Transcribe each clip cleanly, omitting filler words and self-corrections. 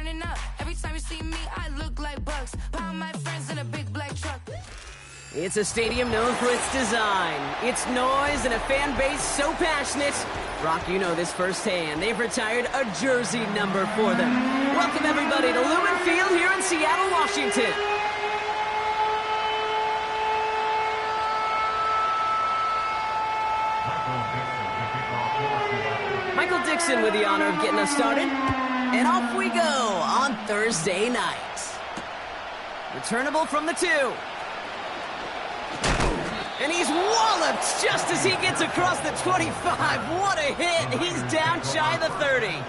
turning up. Every time you see me, I look like Bugs. Pound my friends in a big black truck. It's a stadium known for its design, its noise, and a fan base so passionate. Brock, you know this firsthand. They've retired a jersey number for them. Welcome, everybody, to Lumen Field here in Seattle, Washington. Michael Dixon with the honor of getting us started. And off we go on Thursday night. Returnable from the 2. And he's walloped just as he gets across the 25. What a hit. He's down shy of the 30.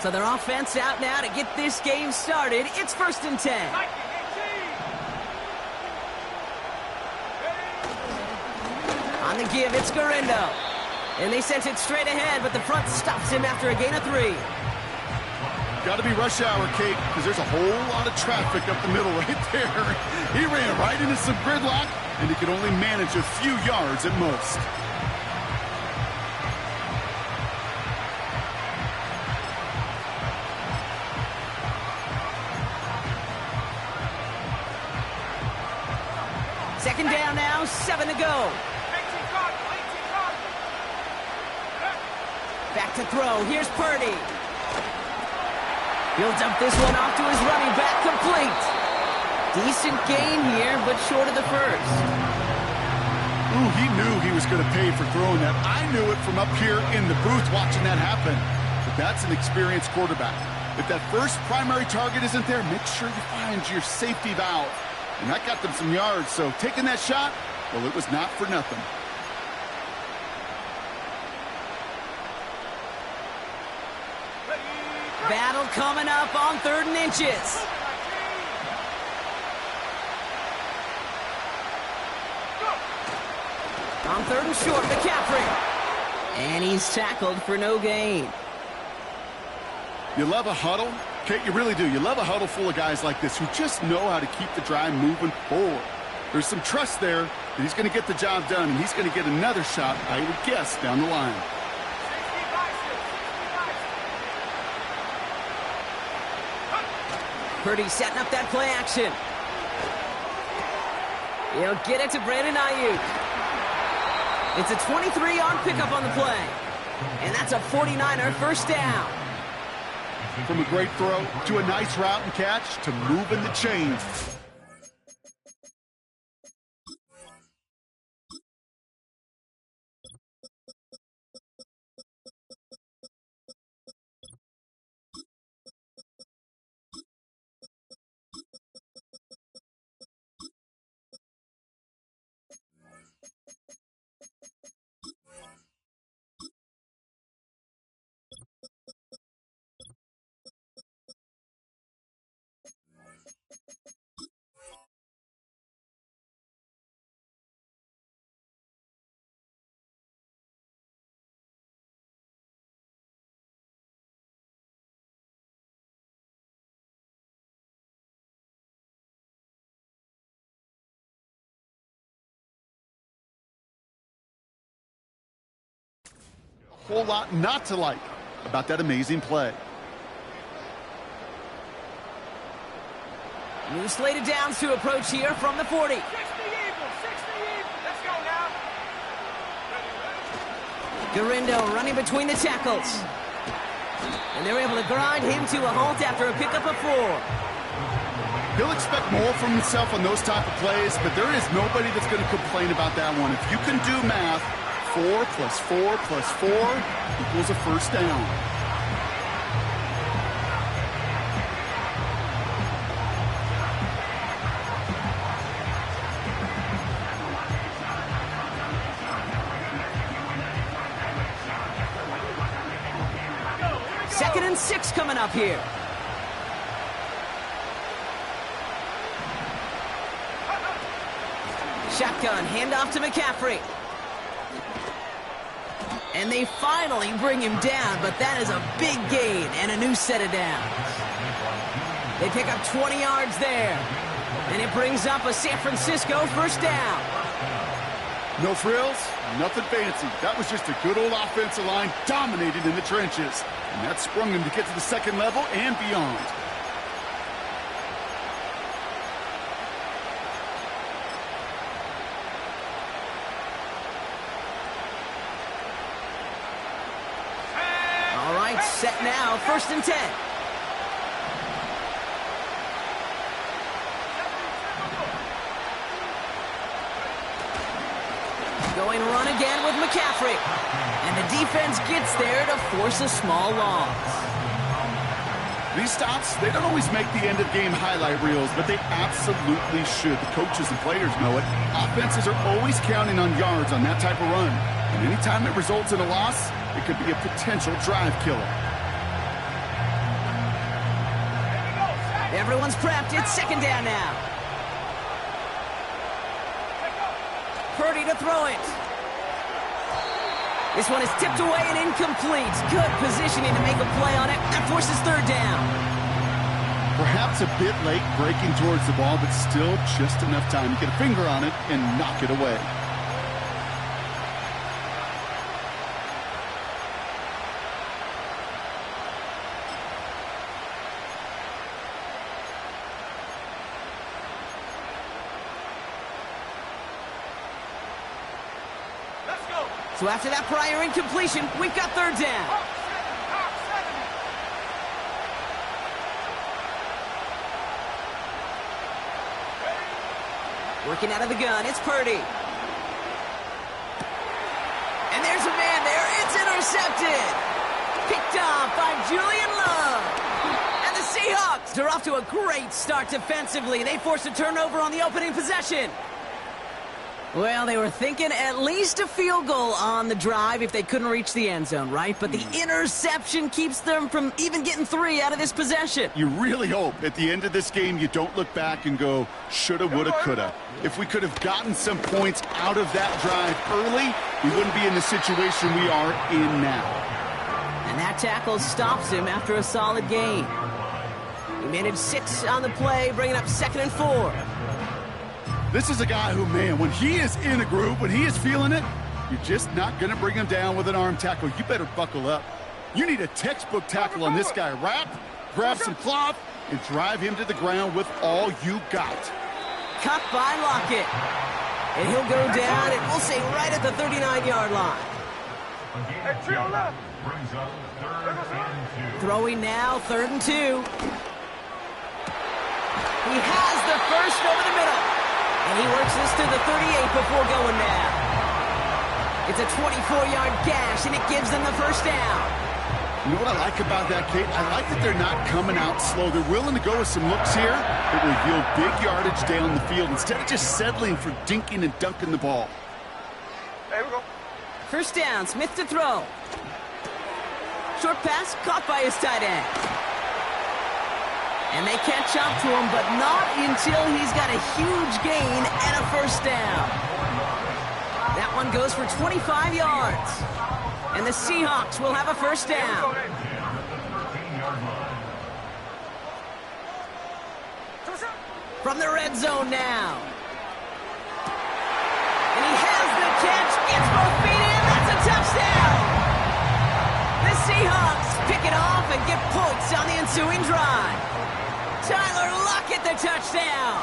So their offense out now to get this game started. It's 1st and 10. On the give, it's Garindo. And they sent it straight ahead, but the front stops him after a gain of 3. Got to be rush hour, Kate, because there's a whole lot of traffic up the middle right there. He ran right into some gridlock, and he could only manage a few yards at most. Second down now, 7 to go. Back to throw, here's Purdy. He'll dump this one off to his running back, complete. Decent gain here, but short of the first. Ooh, he knew he was going to pay for throwing that. I knew it from up here in the booth watching that happen. But that's an experienced quarterback. If that first primary target isn't there, make sure you find your safety valve. And that got them some yards, so taking that shot, well, it was not for nothing. Battle coming up on 3rd and inches. On 3rd and short, McCaffrey. And he's tackled for no gain. You love a huddle? Kate, you really do. You love a huddle full of guys like this who just know how to keep the drive moving forward. There's some trust there that he's going to get the job done, and he's going to get another shot, I would guess, down the line. Purdy setting up that play action. He'll get it to Brandon Ayuk. It's a 23-yard pickup on the play. And that's a 49er first down. From a great throw to a nice route and catch to moving the chains. Whole lot not to like about that amazing play. New slated downs to approach here from the 40. 60 Eagles, 60 Eagles. Let's go now. Garindo running between the tackles. And they're able to grind him to a halt after a pickup of 4. He'll expect more from himself on those type of plays, but there is nobody that's going to complain about that one. If you can do math, 4 plus 4 plus 4 equals a first down. Second and 6 coming up here. Shotgun, handoff to McCaffrey. And they finally bring him down, but that is a big gain and a new set of downs. They pick up 20 yards there. And it brings up a San Francisco first down. No frills, nothing fancy. That was just a good old offensive line dominated in the trenches. And that sprung him to get to the second level and beyond. All right, set now, 1st and 10. Going run again with McCaffrey. And the defense gets there to force a small loss. These stops, they don't always make the end-of-game highlight reels, but they absolutely should. The coaches and players know it. Offenses are always counting on yards on that type of run. And anytime it results in a loss, it could be a potential drive killer. Everyone's prepped. It's 2nd down now. Purdy to throw it. This one is tipped away and incomplete. Good positioning to make a play on it. That forces 3rd down. Perhaps a bit late breaking towards the ball, but still just enough time to get a finger on it and knock it away. So after that prior incompletion, we've got 3rd down. Working out of the gun, it's Purdy. And there's a man there. It's intercepted. Picked off by Julian Love. And the Seahawks are off to a great start defensively. They force a turnover on the opening possession. Well, they were thinking at least a field goal on the drive if they couldn't reach the end zone, right? But the interception keeps them from even getting 3 out of this possession. You really hope at the end of this game you don't look back and go, shoulda, woulda, coulda. If we could have gotten some points out of that drive early, we wouldn't be in the situation we are in now. And that tackle stops him after a solid gain. He managed 6 on the play, bringing up 2nd and 4. This is a guy who, man, when he is in a groove, when he is feeling it, you're just not going to bring him down with an arm tackle. You better buckle up. You need a textbook tackle on this guy. Wrap, grab some cloth, and drive him to the ground with all you got. Cut by Lockett. And he'll go down, and we'll say right at the 39-yard line. Throwing now, 3rd and 2. He has the first over the middle. And he works this to the 38 before going down. It's a 24-yard gash, and it gives them the first down. You know what I like about that, Kate? I like that they're not coming out slow. They're willing to go with some looks here that will yield big yardage down the field instead of just settling for dinking and dunking the ball. There we go. First down, Smith to throw. Short pass caught by his tight end. And they catch up to him, but not until he's got a huge gain and a first down. That one goes for 25 yards. And the Seahawks will have a first down. From the red zone now. And he has the catch, gets both feet in, that's a touchdown! The Seahawks pick it off and get points on the ensuing drive. Tyler Lockett, the touchdown.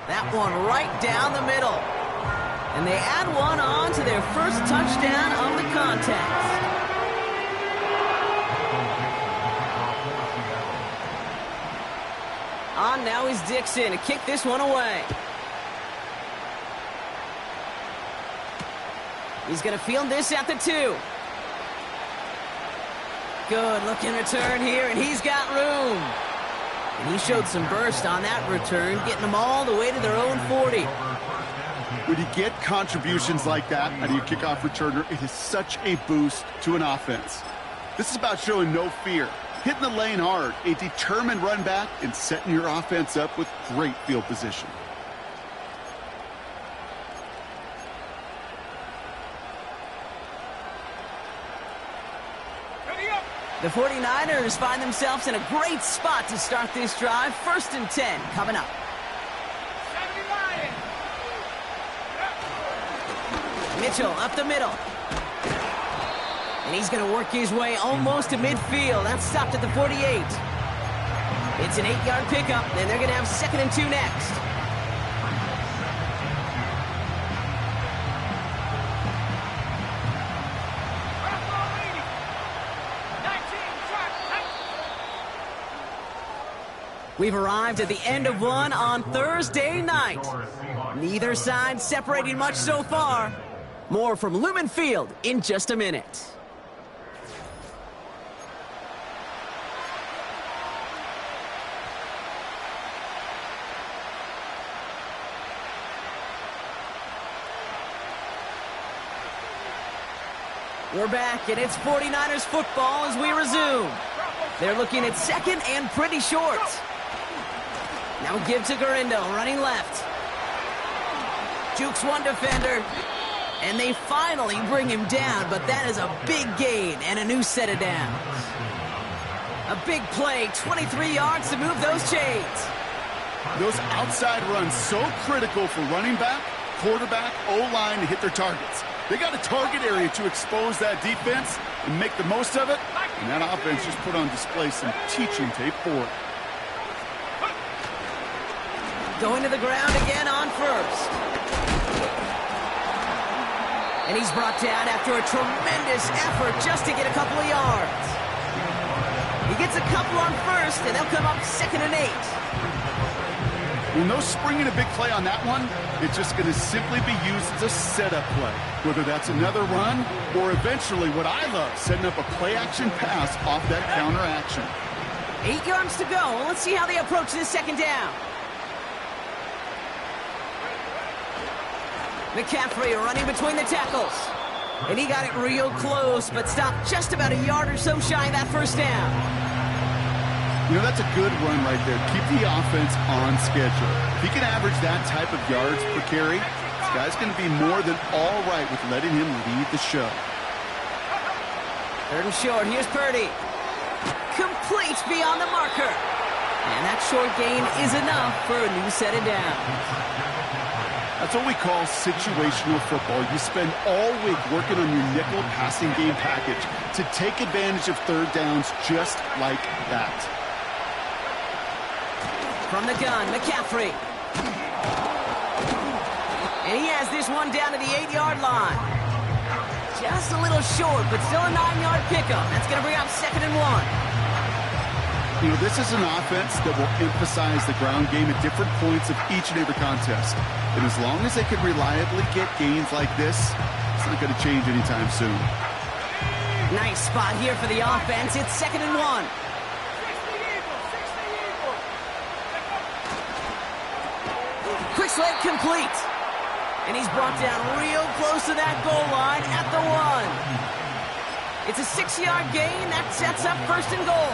That one right down the middle. And they add one on to their first touchdown of the contest. On now is Dixon to kick this one away. He's going to field this at the 2. Good looking return here, and he's got room. And he showed some burst on that return, getting them all the way to their own 40. When you get contributions like that out of your kickoff returner, it is such a boost to an offense. This is about showing no fear, hitting the lane hard, a determined run back, and setting your offense up with great field position. The 49ers find themselves in a great spot to start this drive. 1st and 10 coming up. Mitchell up the middle. And he's going to work his way almost to midfield. That's stopped at the 48. It's an 8-yard pickup, and they're going to have 2nd and 2 next. We've arrived at the end of one on Thursday night. Neither side separating much so far. More from Lumen Field in just a minute. We're back, and it's 49ers football as we resume. They're looking at 2nd and pretty short. Now give to Garindo, running left. Jukes one defender, and they finally bring him down, but that is a big gain and a new set of downs. A big play, 23 yards to move those chains. Those outside runs so critical for running back, quarterback, O-line to hit their targets. They got a target area to expose that defense and make the most of it, and that offense just put on display some teaching tape for it. Going to the ground again on 1st. And he's brought down after a tremendous effort just to get a couple of yards. He gets a couple on 1st, and they'll come up 2nd and 8. Well, no springing a big play on that one. It's just going to simply be used as a setup play, whether that's another run or eventually what I love, setting up a play-action pass off that counter action. 8 yards to go. Let's see how they approach this 2nd down. McCaffrey running between the tackles. And he got it real close, but stopped just about a yard or so shy of that 1st down. You know, that's a good run right there. Keep the offense on schedule. If he can average that type of yards per carry, this guy's going to be more than all right with letting him lead the show. 3rd and short. Here's Purdy. Complete beyond the marker. And that short gain is enough for a new set of downs. That's what we call situational football. You spend all week working on your nickel passing game package to take advantage of 3rd downs just like that. From the gun, McCaffrey. And he has this one down to the 8-yard line. Just a little short, but still a 9-yard pickup. That's going to bring up 2nd and 1. You know, this is an offense that will emphasize the ground game at different points of each and every contest. And as long as they can reliably get gains like this, it's not going to change anytime soon. Nice spot here for the offense. It's 2nd and 1. Quick slant complete. And he's brought down real close to that goal line at the 1. It's a 6-yard gain. That sets up 1st and goal.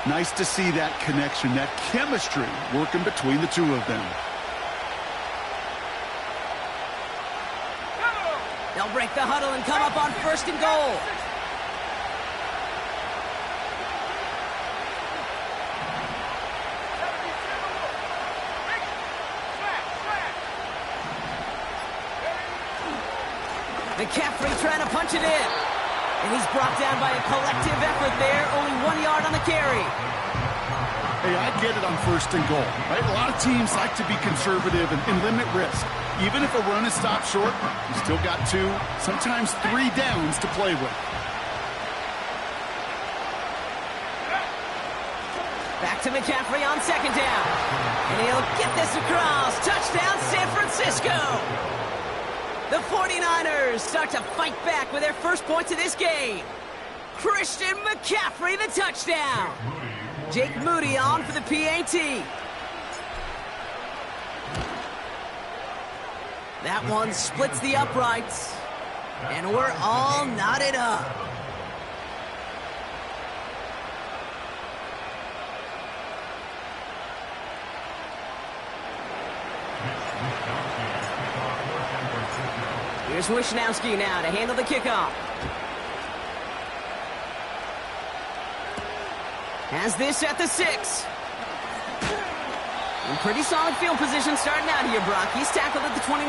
Nice to see that connection, that chemistry working between the two of them. They'll break the huddle and come up on 1st and goal. McCaffrey trying to punch it in. And he's brought down by a collective effort there. Only 1 yard on the carry. Hey, I get it on 1st and goal, right? A lot of teams like to be conservative and limit risk. Even if a run is stopped short, you still got 2, sometimes 3 downs to play with. Back to McCaffrey on 2nd down. And he'll get this across. Touchdown, San Francisco. The 49ers start to fight back with their first points of this game. Christian McCaffrey, the touchdown. Jake Moody on for the PAT. That one splits the uprights. And we're all knotted up. Here's Wisnowski now to handle the kickoff. Has this at the 6. In pretty solid field position starting out here, Brock. He's tackled at the 29.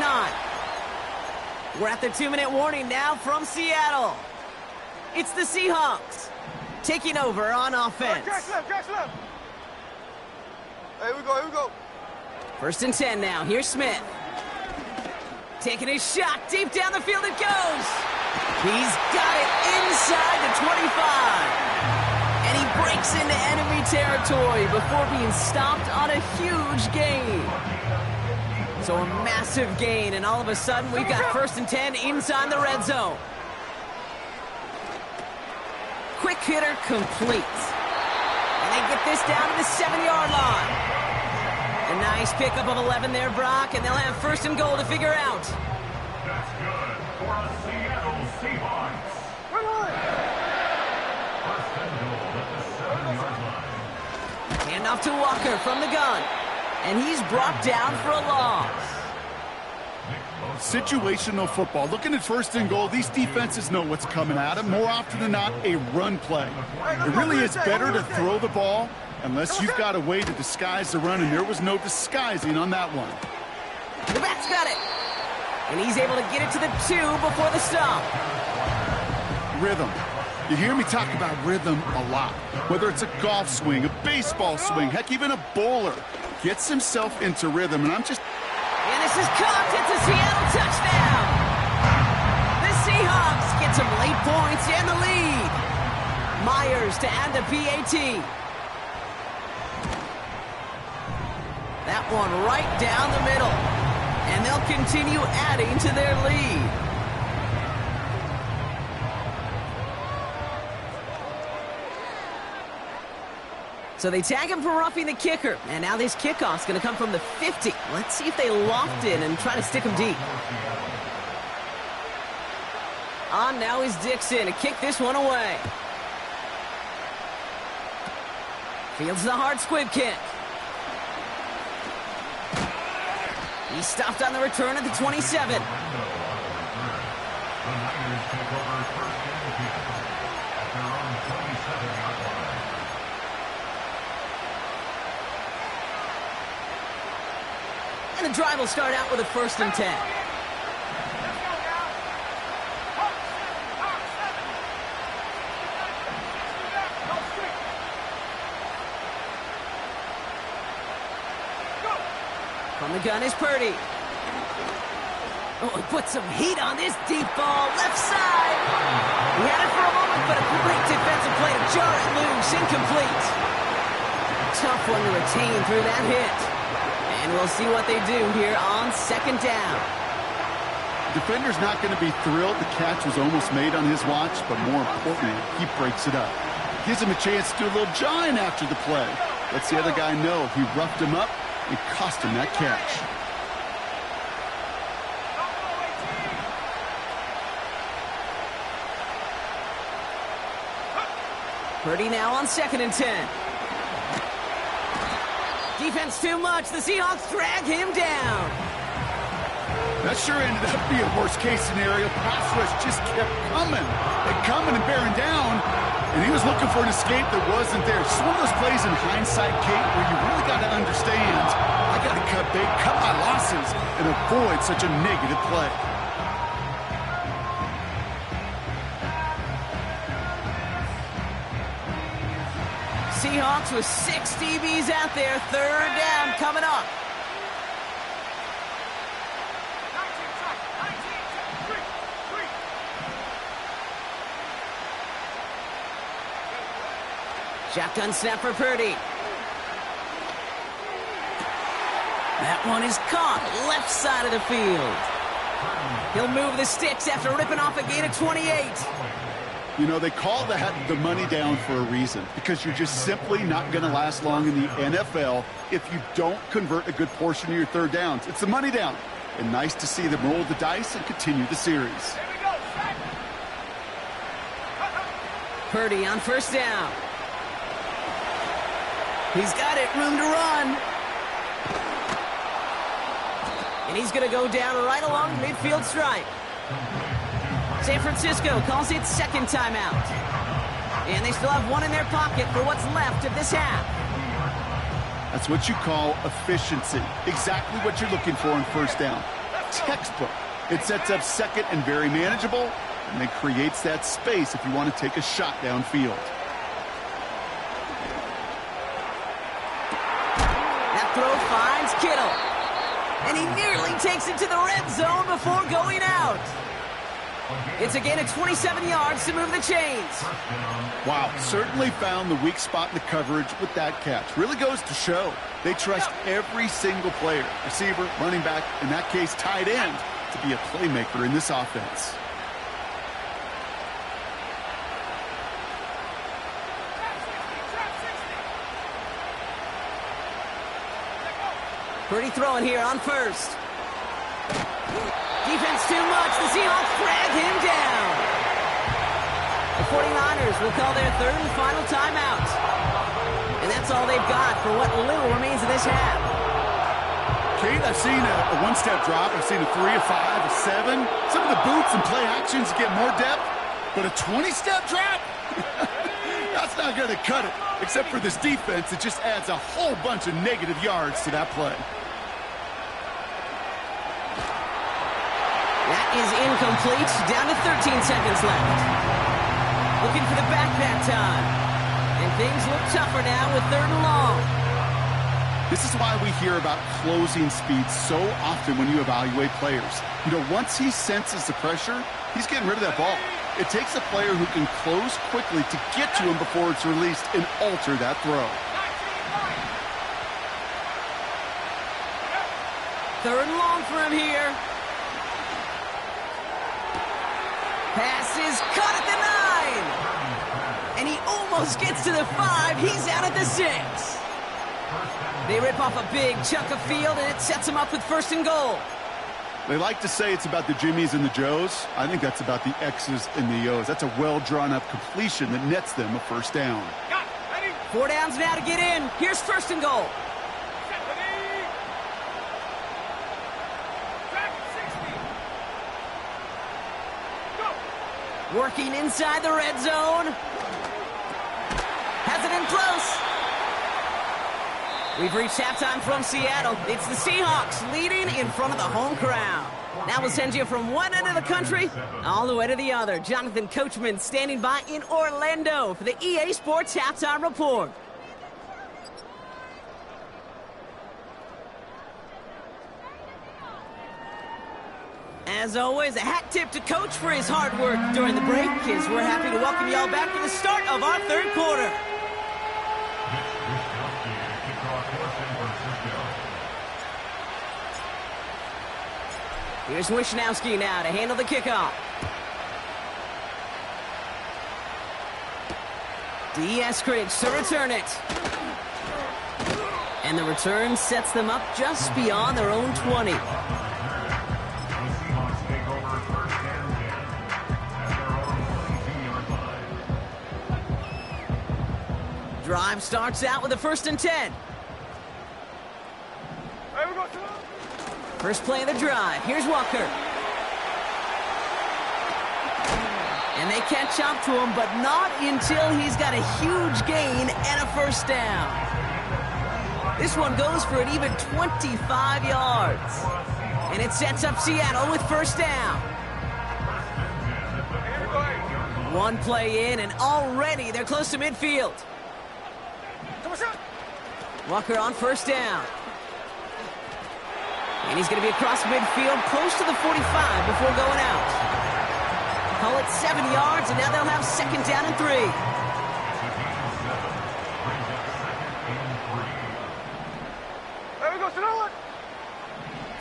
We're at the 2-minute warning now from Seattle. It's the Seahawks taking over on offense. Catch left. Here we go. 1st and 10 now. Here's Smith. Taking his shot. Deep down the field it goes. He's got it inside the 25. And he breaks into enemy territory before being stopped on a huge gain. So a massive gain, and all of a sudden we've got 1st and 10 inside the red zone. Quick hitter complete. And they get this down to the 7-yard line. A nice pickup of 11 there, Brock, and they'll have 1st and goal to figure out. That's good for a Seattle Seahawks. First and goal at the 7-yard line. Hand off to Walker from the gun. And he's brought down for a loss. Situational football. Looking at 1st and goal, these defenses know what's coming at them. More often than not, a run play. It really is better to throw the ball unless you've got a way to disguise the run, and there was no disguising on that one. The back's got it. And he's able to get it to the 2 before the stop. Rhythm. You hear me talk about rhythm a lot. Whether it's a golf swing, a baseball swing, heck, even a bowler gets himself into rhythm, and I'm just... And this is caught. It's a Seattle touchdown. The Seahawks get some late points and the lead. Myers to add the PAT. That one right down the middle. And they'll continue adding to their lead. So they tag him for roughing the kicker. And now this kickoff's going to come from the 50. Let's see if they loft in and try to stick him deep. On now is Dixon to kick this one away. Fields the hard squib kick. He's stopped on the return at the 27. And the drive will start out with a 1st and 10. From the gun is Purdy. Oh, he put some heat on this deep ball. Left side. He had it for a moment, but a great defensive play to jar it loose. Incomplete. Tough one to retain through that hit. And we'll see what they do here on 2nd down. Defender's not going to be thrilled the catch was almost made on his watch, but more importantly, he breaks it up. Gives him a chance to do a little jawing after the play. Lets the other guy know he roughed him up and cost him that catch. Purdy now on 2nd and 10. Defense too much. The Seahawks drag him down. That sure ended up being a worst-case scenario. Pass rush just kept coming and bearing down, and he was looking for an escape that wasn't there. Just one of those plays in hindsight, Kate, where you really got to understand, I got to cut bait, cut my losses, and avoid such a negative play. Seahawks with 6 DBs out there. 3rd down coming up. Shotgun snap for Purdy. That one is caught left side of the field. He'll move the sticks after ripping off a gain of 28. You know, they call that the money down for a reason, because you're just simply not going to last long in the NFL if you don't convert a good portion of your 3rd downs. It's the money down. And nice to see them roll the dice and continue the series. Purdy on 1st down. He's got it, room to run. And he's going to go down right along the midfield stripe. San Francisco calls it 2nd timeout. And they still have one in their pocket for what's left of this half. That's what you call efficiency. Exactly what you're looking for on first down. Textbook. It sets up second and very manageable, and it creates that space if you want to take a shot downfield. That throw finds Kittle. And he nearly takes it to the red zone before going out. It's a gain of 27 yards to move the chains. Wow, certainly found the weak spot in the coverage with that catch. Really goes to show they trust every single player, receiver, running back, in that case tight end, to be a playmaker in this offense. Pretty throwing here on first. Defense too much. The Seahawks drag him down. The 49ers will call their third and final timeout. And that's all they've got for what little remains of this half. Kate, I've seen a one-step drop. I've seen a 3, a 5, a 7. Some of the boots and play actions get more depth. But a 20-step drop? That's not going to cut it. Except for this defense, it just adds a whole bunch of negative yards to that play. That is incomplete. Down to 13 seconds left. Looking for the back that time. And things look tougher now with third and long. This is why we hear about closing speed so often when you evaluate players. You know, once he senses the pressure, he's getting rid of that ball. It takes a player who can close quickly to get to him before it's released and alter that throw. Third and long for him here. Pass is caught at the 9. And he almost gets to the 5. He's out at the 6. They rip off a big chunk of field, and it sets him up with first and goal. They like to say it's about the Jimmies and the Joes. I think that's about the X's and the O's. That's a well-drawn-up completion that nets them a first down. 4 downs now to get in. Here's first and goal. Working inside the red zone. Has it in close. We've reached halftime from Seattle. It's the Seahawks leading in front of the home crowd. Now we'll send you from one end of the country all the way to the other. Jonathan Coachman standing by in Orlando for the EA Sports Halftime Report. As always, a hat tip to Coach for his hard work during the break, as we're happy to welcome y'all back for the start of our third quarter. Here's Wishnowski now to handle the kickoff. Eskridge to return it. And the return sets them up just beyond their own 20. Drive starts out with a 1st and 10. First play of the drive. Here's Walker. And they catch up to him, but not until he's got a huge gain and a first down. This one goes for an even 25 yards. And it sets up Seattle with first down. One play in, and already they're close to midfield. Walker on first down. And he's going to be across midfield, close to the 45 before going out. Call it 7 yards, and now they'll have second down and 3.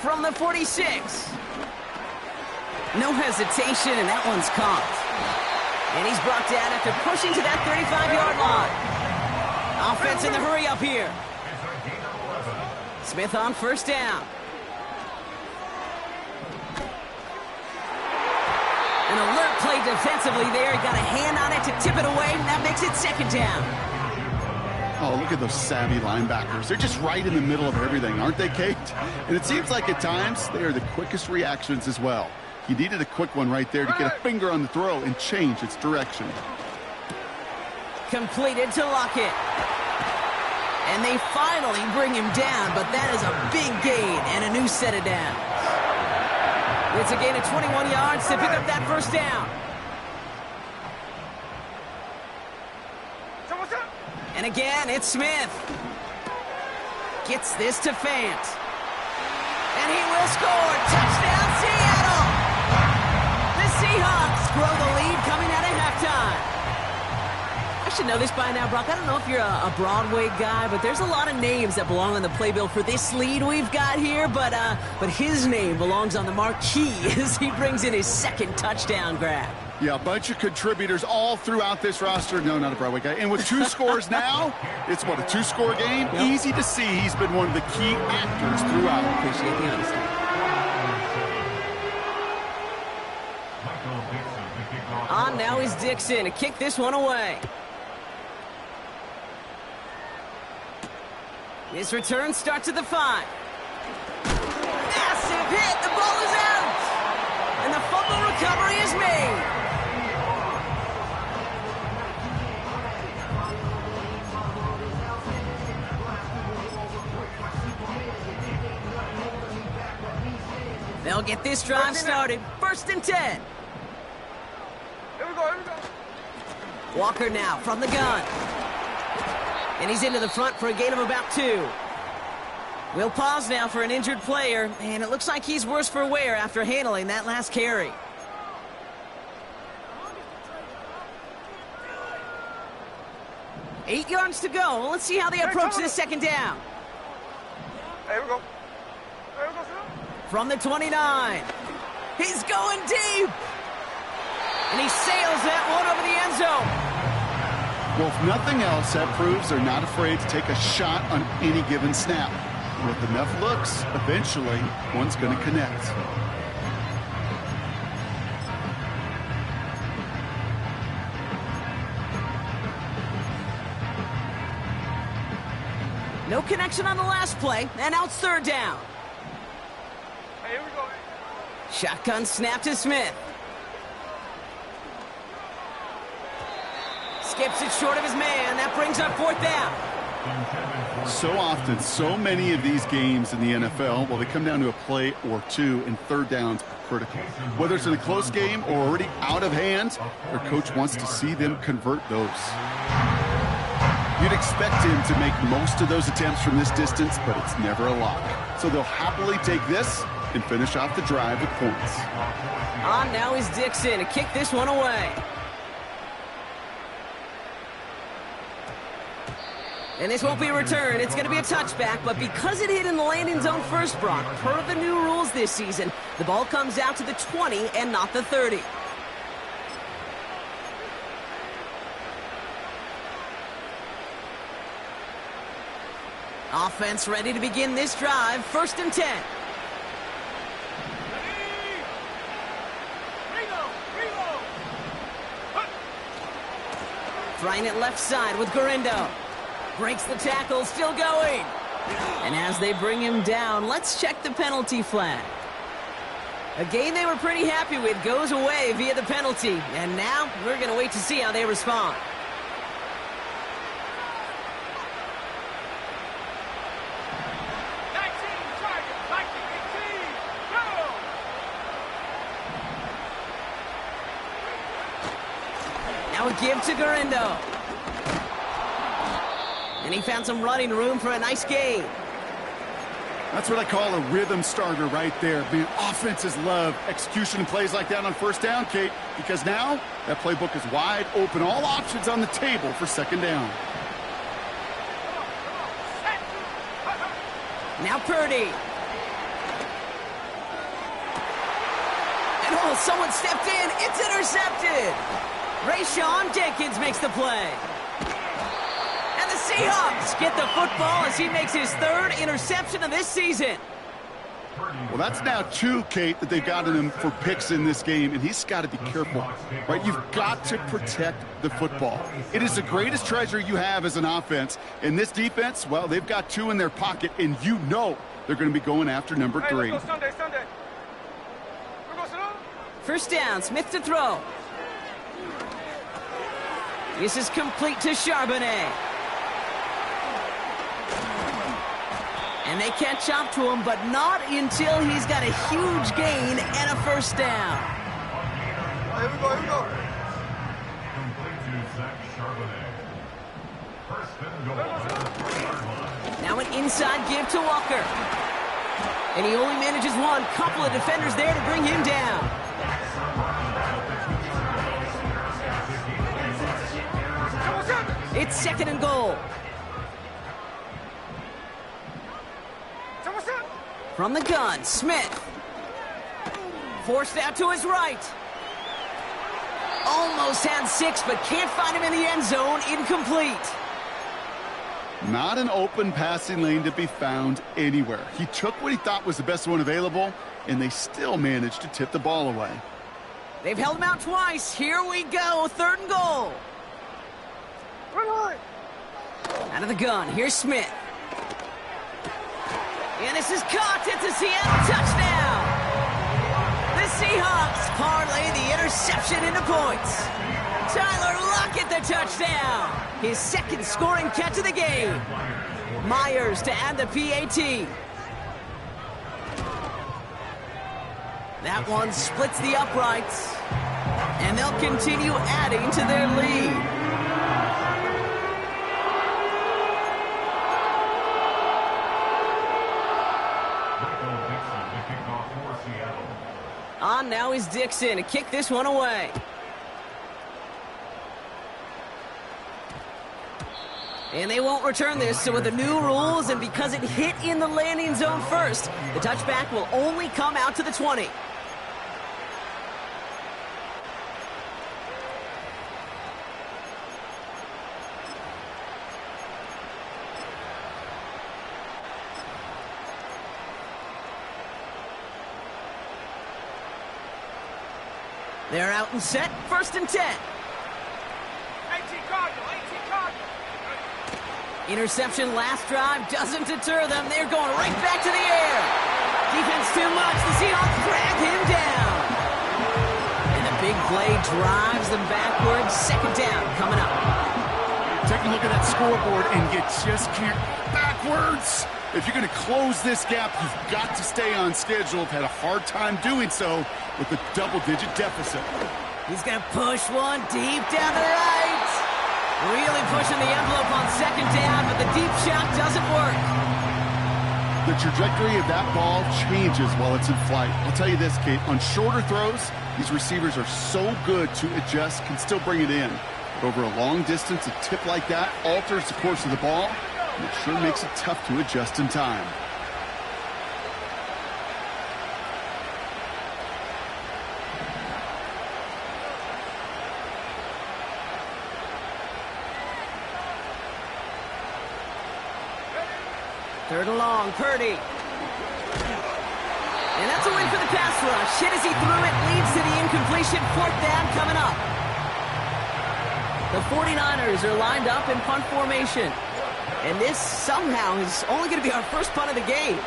From the 46. No hesitation, and that one's caught. And he's brought down after pushing to that 35-yard line. Offense in the hurry up here. Smith on first down. An alert play defensively there. He got a hand on it to tip it away, and that makes it second down. Oh, look at those savvy linebackers. They're just right in the middle of everything, aren't they, Kate? And it seems like at times they are the quickest reactions as well. He needed a quick one right there to get a finger on the throw and change its direction. completed to Lockett. And they finally bring him down, but that is a big gain and a new set of downs. It's a gain of 21 yards to pick up that first down. And again, it's Smith. Gets this to Fant. And he will score. Touchdown, Seattle! The Seahawks grow the lead coming out of halftime. I should know this by now, Brock. I don't know if you're a Broadway guy, but there's a lot of names that belong on the playbill for this lead we've got here, but his name belongs on the marquee as he brings in his second touchdown grab. Yeah, a bunch of contributors all throughout this roster. No, not a Broadway guy. And with 2 scores now, it's what, a 2-score game? Yep. Easy to see he's been one of the key actors throughout. Appreciate the honesty. On now is Dixon to kick this one away. His return starts at the 5. Massive hit. The ball is out. And the fumble recovery is made. They'll get this drive started. 1st and 10. Here we go. Walker now from the gun. And he's into the front for a gain of about 2. We'll pause now for an injured player, and it looks like he's worse for wear after handling that last carry. Eight yards to go. Let's see how they approach this second down. Here we go. From the 29. He's going deep. And he sails that one over the end zone. Well, if nothing else, that proves they're not afraid to take a shot on any given snap. With enough looks, eventually, one's going to connect. No connection on the last play, and now it's 3rd down. Hey, here we go. Shotgun snap to Smith. Skips it short of his man. That brings up 4th down. So often, so many of these games in the NFL, well, they come down to a play or 2, and 3rd downs are critical. Whether it's in a close game or already out of hand, their coach wants to see them convert those. You'd expect him to make most of those attempts from this distance, but it's never a lock. So they'll happily take this and finish off the drive with points. On now is Dixon to kick this one away. And this won't be a return. It's going to be a touchback, but because it hit in the landing zone first, Brock, per the new rules this season, the ball comes out to the 20 and not the 30. Offense ready to begin this drive. 1st and 10. Trying it left side with Garindo. Breaks the tackle, still going. And as they bring him down, let's check the penalty flag. A game they were pretty happy with goes away via the penalty. And now we're going to wait to see how they respond. Now a give to Garindo. And he found some running room for a nice gain. That's what I call a rhythm starter right there. Man, offenses love execution and plays like that on 1st down, Kate, because now that playbook is wide open. All options on the table for 2nd down. Now Purdy. And oh, someone stepped in. It's intercepted. Rayshawn Jenkins makes the play. And the Seahawks get the football as he makes his 3rd interception of this season. Well, that's now 2, Kate, that they've gotten him for picks in this game, and he's got to be careful, right? You've got to protect the football. It is the greatest treasure you have as an offense. And this defense, well, they've got 2 in their pocket, and you know they're going to be going after number 3. Hey, Sunday. 1st down, Smith to throw. This is complete to Charbonnet. And they catch up to him, but not until he's got a huge gain and a first down. Here we go, here we go. Complete to Zach Charbonnet. First and goal at the 3-yard line. Now an inside give to Walker. And he only manages one. Couple of defenders there to bring him down. It's second and goal. From the gun, Smith. Forced out to his right. Almost had 6, but can't find him in the end zone. Incomplete. Not an open passing lane to be found anywhere. He took what he thought was the best one available, and they still managed to tip the ball away. They've held him out twice. Here we go, third and goal. Out of the gun, here's Smith. And this is caught. It's a Seattle touchdown. The Seahawks parlay the interception into points. Tyler Lockett the touchdown. His second scoring catch of the game. Myers to add the PAT. That one splits the uprights. And they'll continue adding to their lead. On now is Dixon to kick this one away. And they won't return this, so with the new rules and because it hit in the landing zone first, the touchback will only come out to the 20. They're out and set, first and 10. 18 Cardinal, 18 Cardinal. Interception last drive doesn't deter them. They're going right back to the air. Defense too much. The Seahawks drag him down. And the big play drives them backwards. Second down coming up. Take a look at that scoreboard, and you just can't backwards. If you're going to close this gap, you've got to stay on schedule. Had a hard time doing so with a double-digit deficit. He's going to push one deep down the right. Really pushing the envelope on second down, but the deep shot doesn't work. The trajectory of that ball changes while it's in flight. I'll tell you this, Kate, on shorter throws, these receivers are so good to adjust, can still bring it in. But over a long distance, a tip like that alters the course of the ball, and it sure makes it tough to adjust in time. Third and long, Purdy. And that's a win for the pass rush. Hit as he threw it, leads to the incompletion. Fourth down coming up. The 49ers are lined up in punt formation. And this somehow is only going to be our first punt of the game.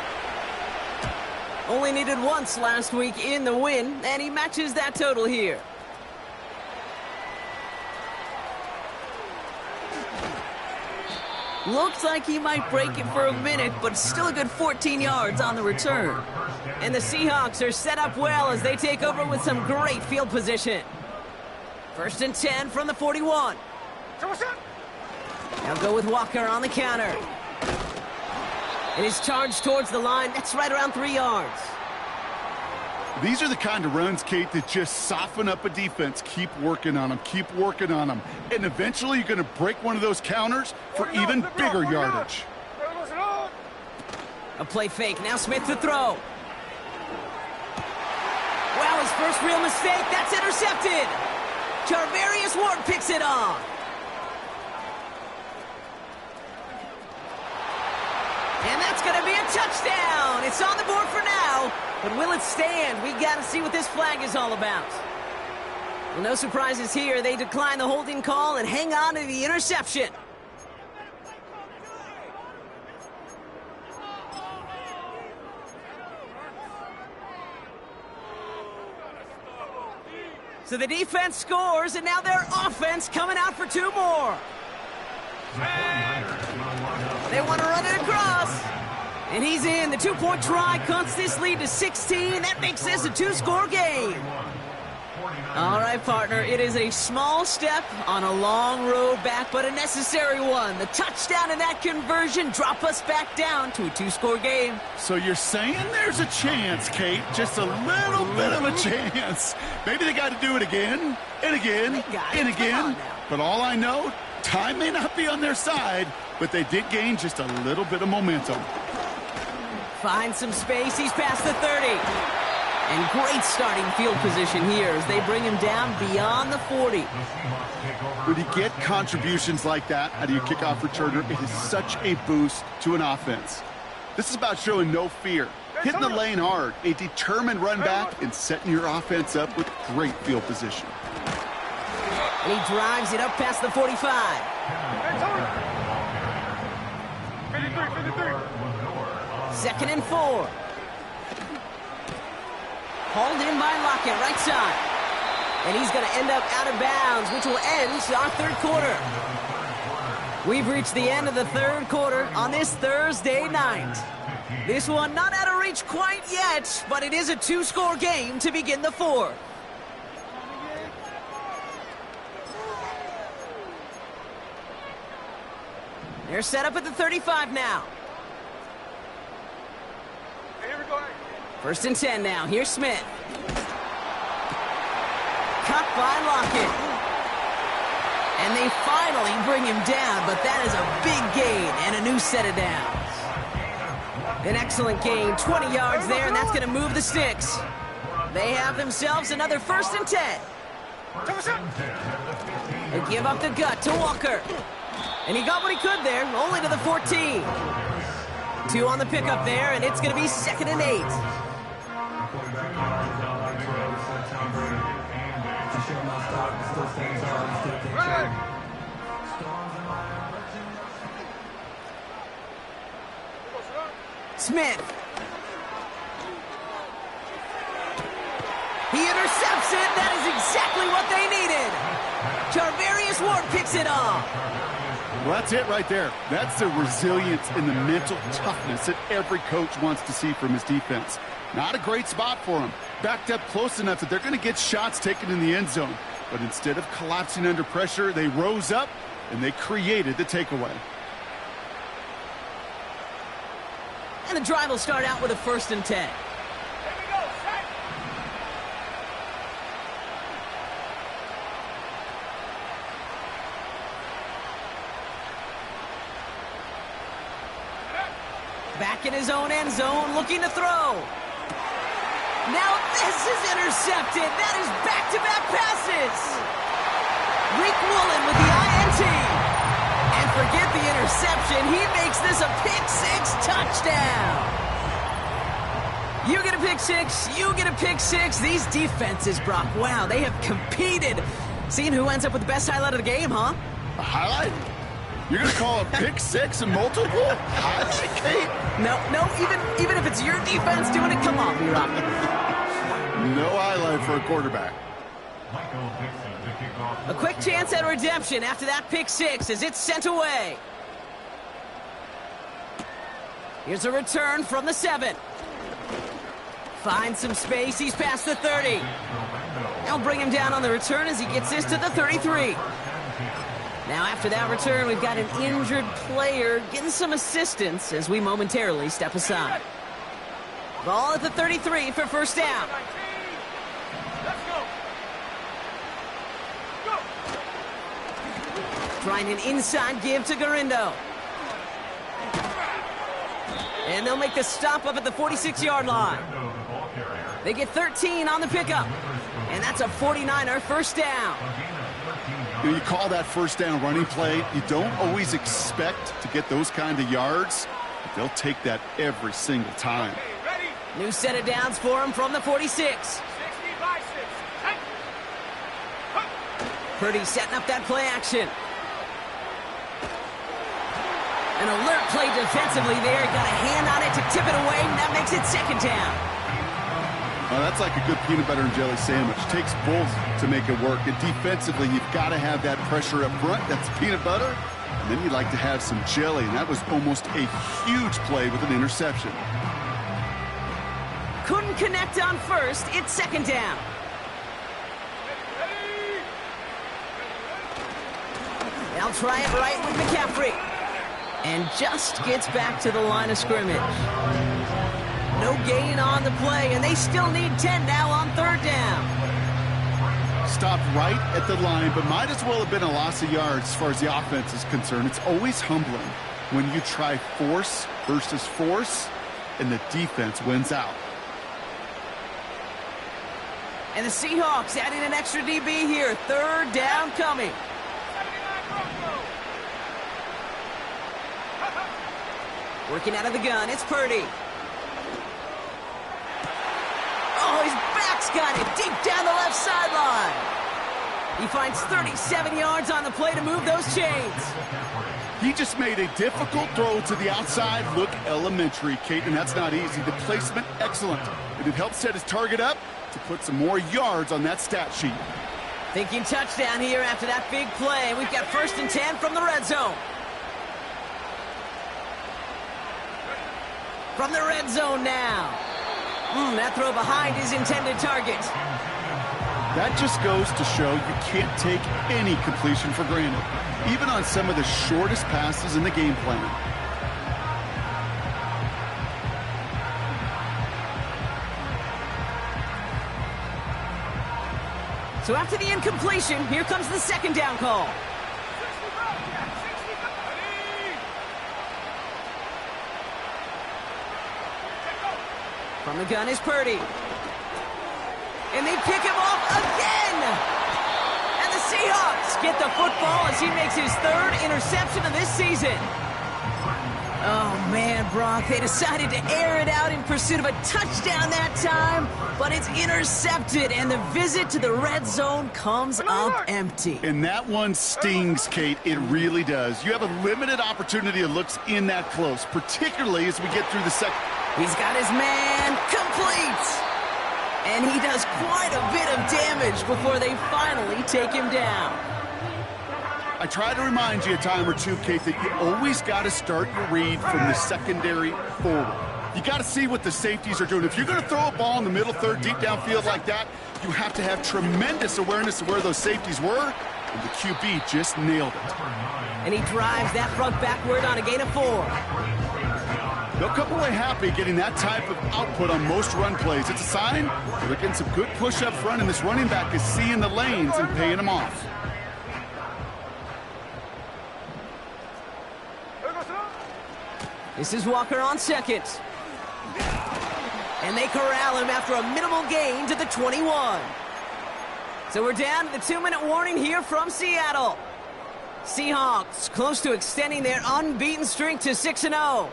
Only needed once last week in the win, and he matches that total here. Looks like he might break it for a minute, but still a good 14 yards on the return. And the Seahawks are set up well as they take over with some great field position. First and 10 from the 41. Now go with Walker on the counter. And he's charged towards the line. That's right around 3 yards. These are the kind of runs, Kate, that just soften up a defense. Keep working on them. Keep working on them. And eventually you're going to break one of those counters for even bigger yardage. A play fake. Now Smith to throw. Wow, his first real mistake. That's intercepted. Charvarius Ward picks it off. And that's going to be a touchdown. It's on the board for now. But will it stand? We got to see what this flag is all about. Well, no surprises here. They decline the holding call and hang on to the interception. So the defense scores, and now their offense coming out for 2 more. They want to run it across. And he's in. The 2-point try cuts this lead to 16. That makes this a 2-score game. All right, partner, it is a small step on a long road back, but a necessary one. The touchdown and that conversion drop us back down to a 2-score game. So you're saying there's a chance, Kate, just a little bit of a chance. Maybe they got to do it again, and again, and again. But all I know, time may not be on their side, but they did gain just a little bit of momentum. Finds some space. He's past the 30. And great starting field position here as they bring him down beyond the 40. When you get contributions like that out of your kickoff returner, it is such a boost to an offense. This is about showing no fear, hitting the lane hard, a determined run back, and setting your offense up with great field position. And he drives it up past the 45. 2nd and 4. Hauled in by Lockett, right side. And he's going to end up out of bounds, which will end our 3rd quarter. We've reached the end of the 3rd quarter on this Thursday night. This one not out of reach quite yet, but it is a 2-score game to begin the 4th. They're set up at the 35 now. Here we go. 1st and 10 now. Here's Smith. Cut by Lockett. And they finally bring him down, but that is a big gain and a new set of downs. An excellent gain, 20 yards there, and that's going to move the sticks. They have themselves another 1st and 10. They give up the gut to Walker. And he got what he could there, only to the 14. 2 on the pickup there, and it's going to be 2nd and 8. Smith. He intercepts it. That is exactly what they needed. Charvarius Ward picks it off. Well, that's it right there. That's the resilience and the mental toughness that every coach wants to see from his defense. Not a great spot for him. Backed up close enough that they're going to get shots taken in the end zone. But instead of collapsing under pressure, they rose up and they created the takeaway. And the drive will start out with a 1st and 10. Back in his own end zone, looking to throw. Now this is intercepted. That is back-to-back passes. Reek Woolen with the INT. And forget the interception. He makes this a pick-6 touchdown. You get a pick-6. You get a pick-6. These defenses, Brock, wow, they have competed. Seeing who ends up with the best highlight of the game, huh? A highlight? You're going to call a pick-6 and multiple? Highlight, Kate? No, even if it's your defense doing it, come on, B-Rock. No highlight for a quarterback. A quick chance at redemption after that pick-6 as it's sent away. Here's a return from the 7. Finds some space. He's past the 30. They'll bring him down on the return as he gets this to the 33. Now after that return, we've got an injured player getting some assistance as we momentarily step aside. Ball at the 33 for 1st down. Trying an inside give to Garindo. And they'll make the stop up at the 46-yard line. They get 13 on the pickup. And that's a 49er 1st down. You call that 1st down running play, you don't always expect to get those kind of yards, but they'll take that every single time. New set of downs for him from the 46. Purdy setting up that play action. An alert play defensively there. Got a hand on it to tip it away, and that makes it 2nd down. Well, that's like a good peanut butter and jelly sandwich. Takes both to make it work. And defensively, you've got to have that pressure up front. That's peanut butter. And then you'd like to have some jelly. And that was almost a huge play with an interception. Couldn't connect on first. It's second down. They'll try it right with McCaffrey. And just gets back to the line of scrimmage. No gain on the play, and they still need 10 now on third down. Stopped right at the line, but might as well have been a loss of yards as far as the offense is concerned. It's always humbling when you try force versus force, and the defense wins out. And the Seahawks adding an extra DB here. Third down coming. Working out of the gun, it's Purdy. Oh, his back's got it deep down the left sideline. He finds 37 yards on the play to move those chains. He just made a difficult throw to the outside. Look elementary, Kate, and that's not easy. The placement, excellent. And it helped set his target up to put some more yards on that stat sheet. Thinking touchdown here after that big play. We've got 1st and 10 from the red zone. From the red zone now. That throw behind his intended target. That just goes to show you can't take any completion for granted, even on some of the shortest passes in the game plan. So after the incompletion, here comes the second down call. From the gun is Purdy. And they pick him off again! And the Seahawks get the football as he makes his 3rd interception of this season. Oh, man, Brock, they decided to air it out in pursuit of a touchdown that time, but it's intercepted, and the visit to the red zone comes up empty. And that one stings, Kate. It really does. You have a limited opportunity that looks in that close, particularly as we get through the second. He's got his man complete. And he does quite a bit of damage before they finally take him down. I try to remind you a time or two, Kate, that you always got to start your read from the secondary forward. You got to see what the safeties are doing. If you're going to throw a ball in the middle third, deep downfield like that, you have to have tremendous awareness of where those safeties were, and the QB just nailed it. And he drives that front backward on a gain of 4. They'll come away happy getting that type of output on most run plays. It's a sign they're getting some good push up front, and this running back is seeing the lanes and paying them off. This is Walker on second. And they corral him after a minimal gain to the 21. So we're down to the 2-minute warning here from Seattle. Seahawks close to extending their unbeaten streak to 6-0.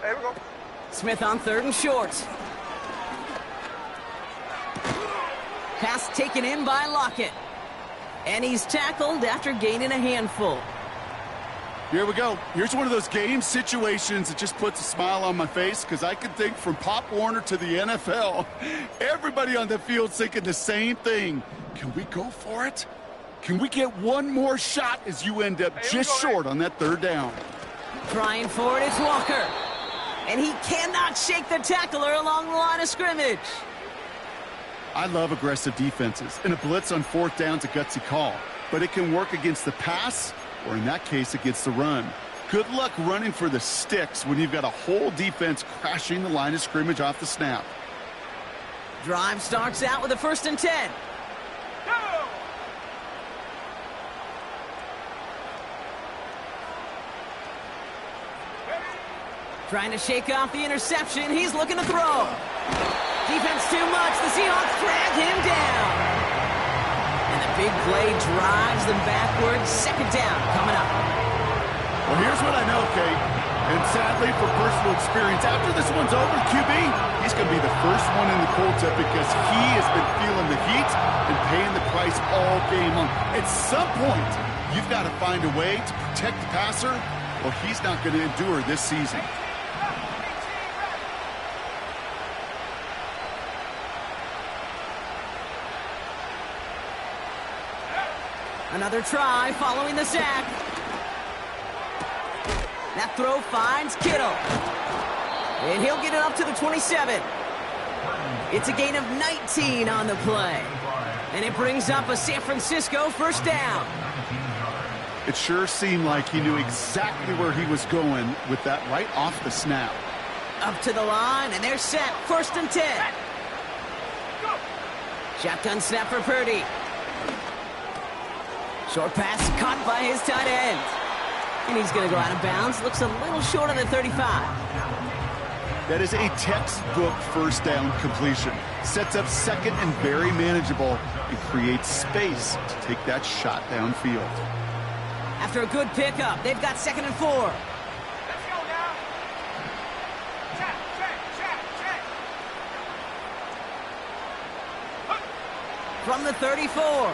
Here we go. Smith on 3rd and short. Pass taken in by Lockett. And he's tackled after gaining a handful. Here we go. Here's one of those game situations that just puts a smile on my face, because I can think from Pop Warner to the NFL, everybody on the field thinking the same thing. Can we go for it? Can we get one more shot as you end up just short on that 3rd down? Trying for it, it's Walker. And he cannot shake the tackler along the line of scrimmage. I love aggressive defenses, and a blitz on 4th down's a gutsy call. But it can work against the pass, or in that case, against the run. Good luck running for the sticks when you've got a whole defense crashing the line of scrimmage off the snap. Drive starts out with a 1st and 10. Trying to shake off the interception. He's looking to throw. Defense too much. The Seahawks drag him down. And the big play drives them backwards. 2nd down coming up. Well, here's what I know, Kate. And sadly, for personal experience, after this one's over, QB, he's going to be the first one in the cold tub, because he has been feeling the heat and paying the price all game long. At some point, you've got to find a way to protect the passer, or he's not going to endure this season. Another try following the sack. That throw finds Kittle. And he'll get it up to the 27. It's a gain of 19 on the play. And it brings up a San Francisco first down. It sure seemed like he knew exactly where he was going with that right off the snap. Up to the line, and they're set. 1st and 10. Shotgun snap for Purdy. Short pass caught by his tight end. And he's going to go out of bounds. Looks a little short of the 35. That is a textbook first down completion. Sets up second and very manageable and creates space to take that shot downfield. After a good pickup, they've got 2nd and 4. Let's go now. Check. From the 34.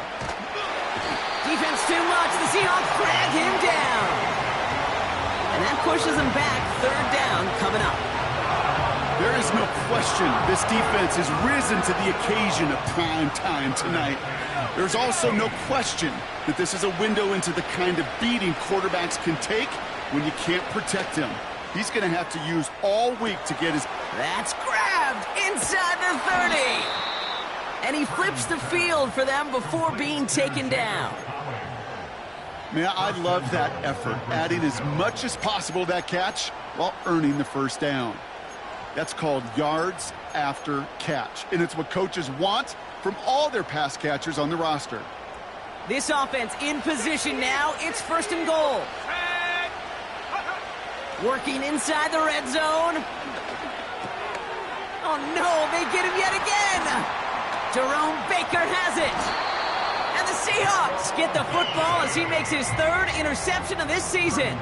Defense too much. The Seahawks drag him down. And that pushes him back. 3rd down coming up. There is no question this defense has risen to the occasion of prime time tonight. There's also no question that this is a window into the kind of beating quarterbacks can take when you can't protect him. He's going to have to use all week to get his... That's grabbed inside the 30. And he flips the field for them before being taken down. Man, I love that effort, adding as much as possible to that catch while earning the first down. That's called yards after catch, and it's what coaches want from all their pass catchers on the roster. This offense in position now. It's 1st and goal. Working inside the red zone. Oh, no, they get him yet again. Jerome Baker has it. And the Seahawks get the football as he makes his 3rd interception of this season.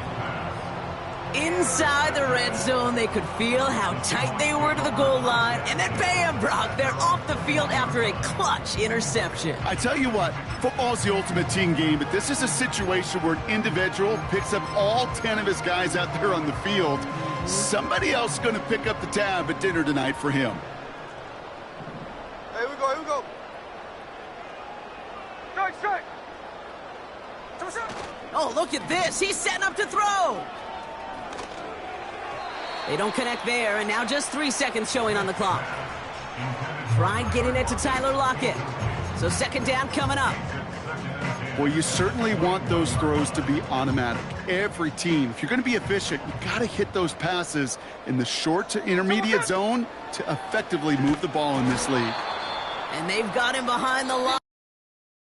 Inside the red zone, they could feel how tight they were to the goal line. And then bam, Brock, they're off the field after a clutch interception. I tell you what, football's the ultimate team game, but this is a situation where an individual picks up all 10 of his guys out there on the field. Somebody else is going to pick up the tab at dinner tonight for him. Here we go. Strike. Oh, look at this. He's setting up to throw. They don't connect there, and now just 3 seconds showing on the clock. Tried getting it to Tyler Lockett. So 2nd down coming up. Well, you certainly want those throws to be automatic. Every team, if you're going to be efficient, you got to hit those passes in the short to intermediate zone to effectively move the ball in this league. And they've got him behind the line.